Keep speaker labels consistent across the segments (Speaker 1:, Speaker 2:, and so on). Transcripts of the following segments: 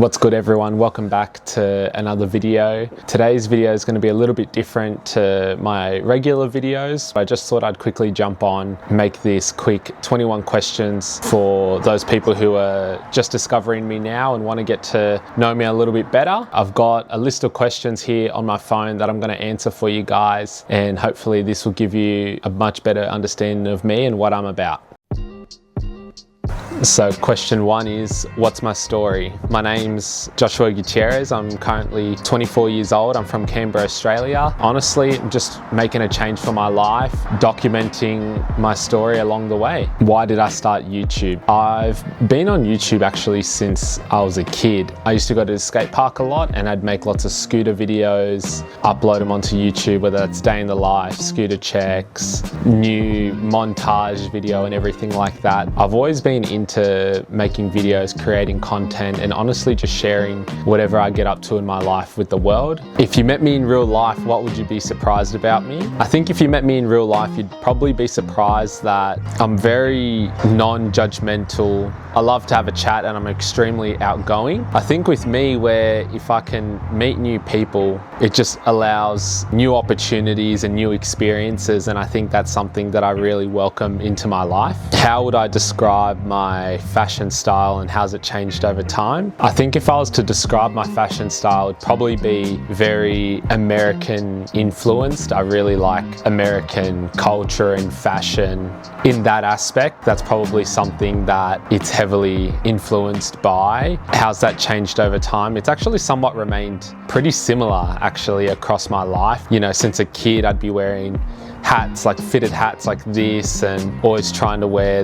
Speaker 1: What's good everyone, welcome back to another video. Today's video is going to be a little bit different to my regular videos. I just thought I'd quickly jump on, make this quick 21 questions for those people who are just discovering me now and want to get to know me a little bit better. I've got a list of questions here on my phone that I'm going to answer for you guys, and hopefully this will give you a much better understanding of me and what I'm about. So question one is, what's my story? My name's Joshua Gutierrez. I'm currently 24 years old. I'm from Canberra, Australia. Honestly, I'm just making a change for my life, documenting my story along the way. Why did I start YouTube? I've been on YouTube actually since I was a kid. I used to go to the skate park a lot and I'd make lots of scooter videos, upload them onto YouTube, whether that's day in the life, scooter checks, new montage video and everything like that. I've always been into making videos, creating content, and honestly just sharing whatever I get up to in my life with the world. If you met me in real life, what would you be surprised about me? I think if you met me in real life, you'd probably be surprised that I'm very non-judgmental. I love to have a chat and I'm extremely outgoing. I think with me, where if I can meet new people, it just allows new opportunities and new experiences, and I think that's something that I really welcome into my life. How would I describe my fashion style and how's it changed over time? I think if I was to describe my fashion style, it'd probably be very American influenced. I really like American culture and fashion. In that aspect, that's probably something that it's heavily influenced by. How's that changed over time? It's actually somewhat remained pretty similar actually across my life. You know, since a kid I'd be wearing hats, like fitted hats like this, and always trying to wear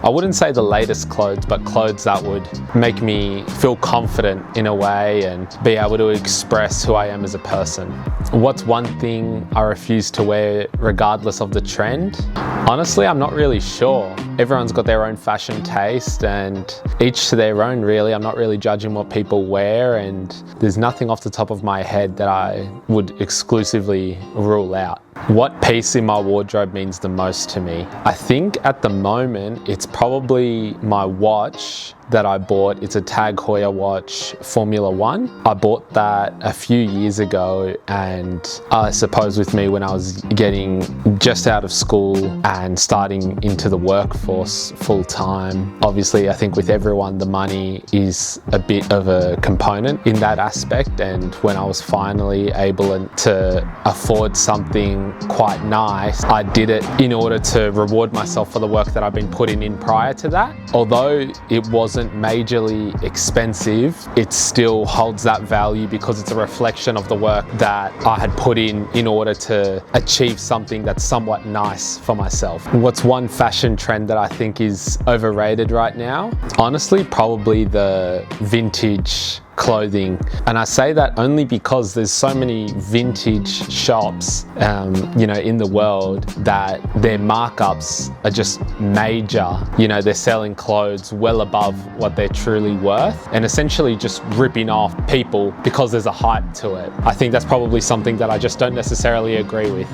Speaker 1: I wouldn't say the latest clothes, but clothes that would make me feel confident in a way and be able to express who I am as a person. What's one thing I refuse to wear regardless of the trend? Honestly, I'm not really sure. Everyone's got their own fashion taste and each to their own really. I'm not really judging what people wear, and there's nothing off the top of my head that I would exclusively rule out. What piece in my wardrobe means the most to me? I think at the moment it's probably my watch that I bought. It's a Tag Heuer watch, Formula 1. I bought that a few years ago, and I suppose with me when I was getting just out of school and starting into the workforce full time, obviously I think with everyone the money is a bit of a component in that aspect, and when I was finally able to afford something quite nice, I did it in order to reward myself for the work that I've been putting in prior to that. Although it wasn't majorly expensive, it still holds that value because it's a reflection of the work that I had put in order to achieve something that's somewhat nice for myself. What's one fashion trend that I think is overrated right now? Honestly, probably the vintage clothing, and I say that only because there's so many vintage shops in the world that their markups are just major. You know, they're selling clothes well above what they're truly worth and essentially just ripping off people because there's a hype to it. I think that's probably something that I just don't necessarily agree with.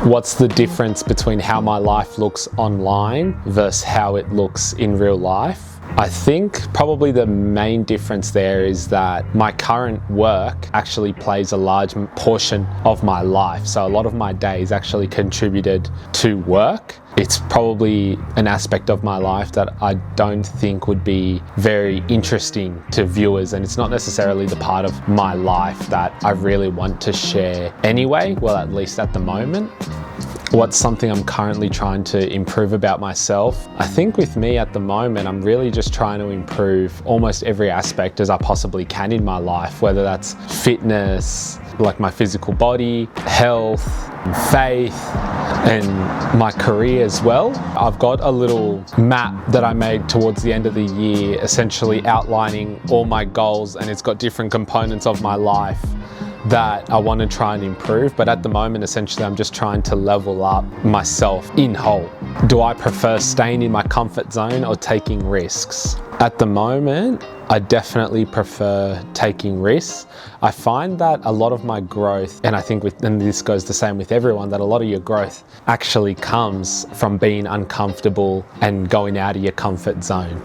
Speaker 1: What's the difference between how my life looks online versus how it looks in real life? I think probably the main difference there is that my current work actually plays a large portion of my life. So a lot of my days actually contributed to work. It's probably an aspect of my life that I don't think would be very interesting to viewers, and it's not necessarily the part of my life that I really want to share anyway, well, at least at the moment. What's something I'm currently trying to improve about myself? I think with me at the moment, I'm really just trying to improve almost every aspect as I possibly can in my life, whether that's fitness, like my physical body, health, faith, and my career as well. I've got a little map that I made towards the end of the year, essentially outlining all my goals, and it's got different components of my life that I want to try and improve, but at the moment essentially I'm just trying to level up myself in whole. Do I prefer staying in my comfort zone or taking risks? At the moment, I definitely prefer taking risks. I find that a lot of my growth, and I think and this goes the same with everyone, that a lot of your growth actually comes from being uncomfortable and going out of your comfort zone.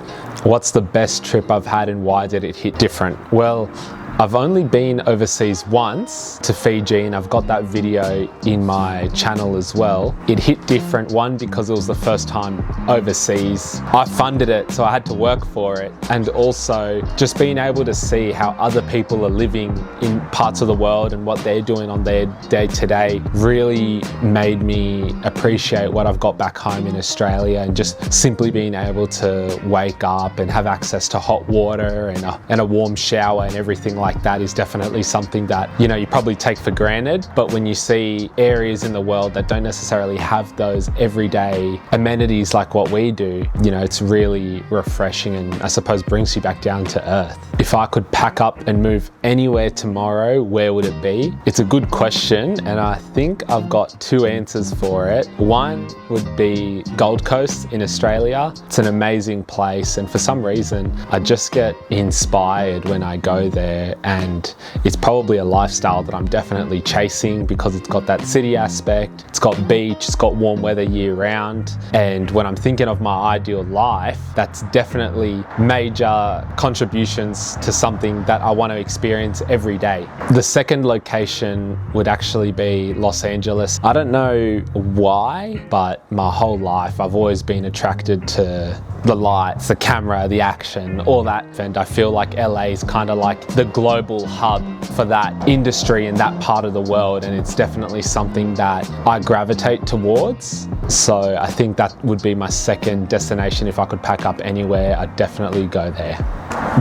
Speaker 1: What's the best trip I've had and why did it hit different? Well, I've only been overseas once to Fiji, and I've got that video in my channel as well. It hit different, one, because it was the first time overseas. I funded it, so I had to work for it. And also just being able to see how other people are living in parts of the world and what they're doing on their day-to-day really made me appreciate what I've got back home in Australia, and just simply being able to wake up and have access to hot water and a warm shower and everything like that is definitely something that, you know, you probably take for granted. But when you see areas in the world that don't necessarily have those everyday amenities like what we do, you know, it's really refreshing and I suppose brings you back down to earth. If I could pack up and move anywhere tomorrow, where would it be? It's a good question, and I think I've got two answers for it. One would be Gold Coast in Australia. It's an amazing place, and for some reason I just get inspired when I go there, and it's probably a lifestyle that I'm definitely chasing because it's got that city aspect, it's got beach, it's got warm weather year round. And when I'm thinking of my ideal life, that's definitely major contributions to something that I want to experience every day. The second location would actually be Los Angeles. I don't know why, but my whole life I've always been attracted to the lights, the camera, the action, all that. And I feel like LA is kind of like the global hub for that industry in that part of the world, and it's definitely something that I gravitate towards. So I think that would be my second destination. If I could pack up anywhere, I'd definitely go there.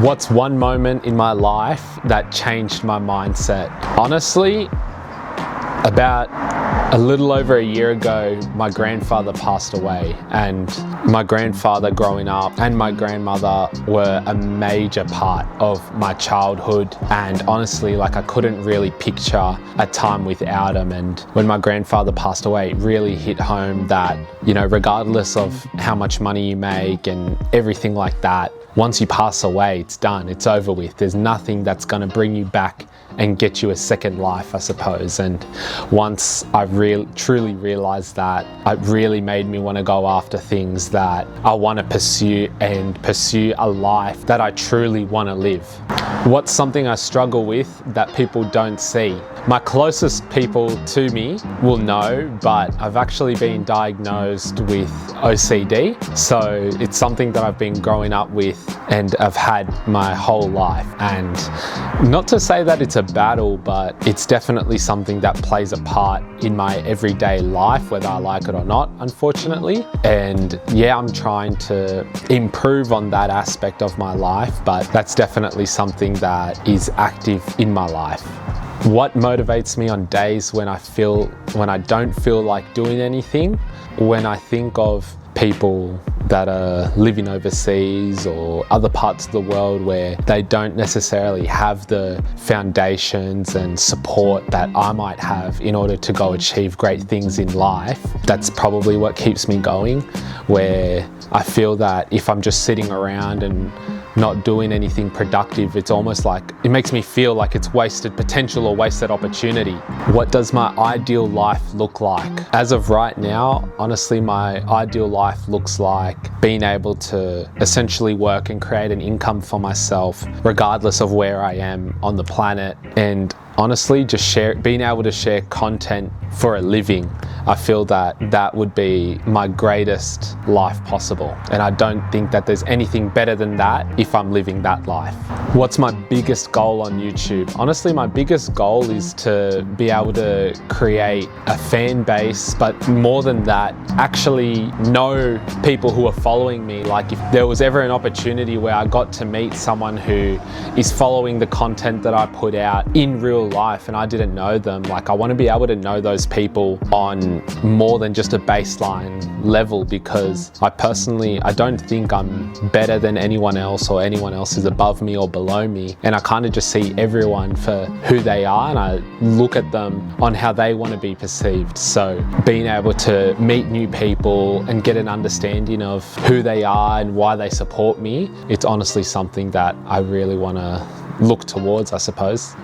Speaker 1: What's one moment in my life that changed my mindset? Honestly, about a little over a year ago, my grandfather passed away, and my grandfather growing up and my grandmother were a major part of my childhood. And honestly, like, I couldn't really picture a time without him. And when my grandfather passed away, it really hit home that, you know, regardless of how much money you make and everything like that, once you pass away, it's done, it's over with. There's nothing that's going to bring you back and get you a second life, I suppose. And once I truly realized that, it really made me want to go after things that I want to pursue and pursue a life that I truly want to live. What's something I struggle with that people don't see? My closest people to me will know, but I've actually been diagnosed with OCD. So it's something that I've been growing up with and I've had my whole life. And not to say that it's a battle, but it's definitely something that plays a part in my everyday life, whether I like it or not, unfortunately. And yeah, I'm trying to improve on that aspect of my life, but that's definitely something that is active in my life. What motivates me on days when I don't feel like doing anything? When I think of people that are living overseas or other parts of the world where they don't necessarily have the foundations and support that I might have in order to go achieve great things in life, that's probably what keeps me going. Where I feel that if I'm just sitting around and not doing anything productive, it's almost like, it makes me feel like it's wasted potential or wasted opportunity. What does my ideal life look like? As of right now, honestly, my ideal life looks like being able to essentially work and create an income for myself, regardless of where I am on the planet. And honestly, just being able to share content for a living. I feel that that would be my greatest life possible. And I don't think that there's anything better than that if I'm living that life. What's my biggest goal on YouTube? Honestly, my biggest goal is to be able to create a fan base, but more than that, actually know people who are following me. Like, if there was ever an opportunity where I got to meet someone who is following the content that I put out in real life and I didn't know them, like, I want to be able to know those people on on more than just a baseline level, because I don't think I'm better than anyone else or anyone else is above me or below me. And I kind of just see everyone for who they are, and I look at them on how they want to be perceived. So being able to meet new people and get an understanding of who they are and why they support me, it's honestly something that I really want to look towards, I suppose.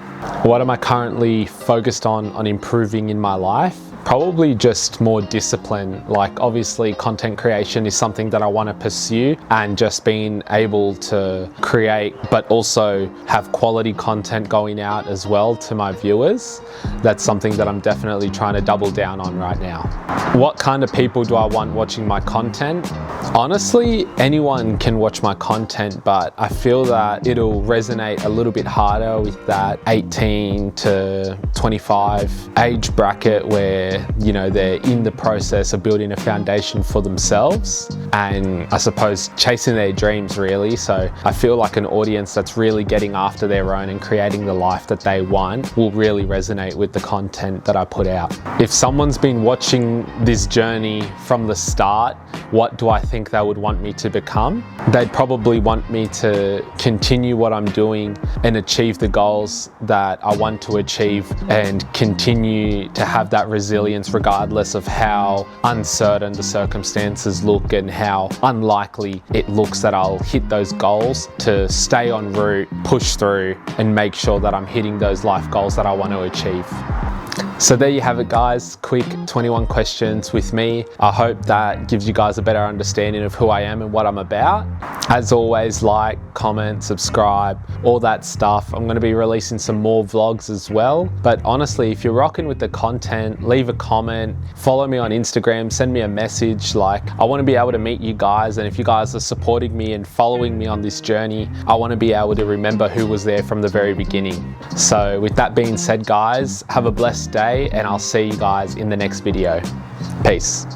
Speaker 1: What am I currently focused on improving in my life? Probably just more discipline. Like, obviously content creation is something that I want to pursue, and just being able to create but also have quality content going out as well to my viewers. That's something that I'm definitely trying to double down on right now. What kind of people do I want watching my content? Honestly, anyone can watch my content, but I feel that it'll resonate a little bit harder with that 18 to 25 age bracket where, you know, they're in the process of building a foundation for themselves and I suppose chasing their dreams, really. So I feel like an audience that's really getting after their own and creating the life that they want will really resonate with the content that I put out. If someone's been watching this journey from the start, what do I think they would want me to become? They'd probably want me to continue what I'm doing and achieve the goals that I want to achieve, and continue to have that resilience regardless of how uncertain the circumstances look and how unlikely it looks that I'll hit those goals, to stay en route, push through, and make sure that I'm hitting those life goals that I want to achieve. So there you have it, guys. Quick 21 questions with me. I hope that gives you guys a better understanding of who I am and what I'm about. As always, like, comment, subscribe, all that stuff. I'm going to be releasing some more vlogs as well. But honestly, if you're rocking with the content, leave a comment, follow me on Instagram, send me a message. Like, I want to be able to meet you guys, and if you guys are supporting me and following me on this journey, I want to be able to remember who was there from the very beginning. So with that being said, guys, have a blessed day, and I'll see you guys in the next video. Peace.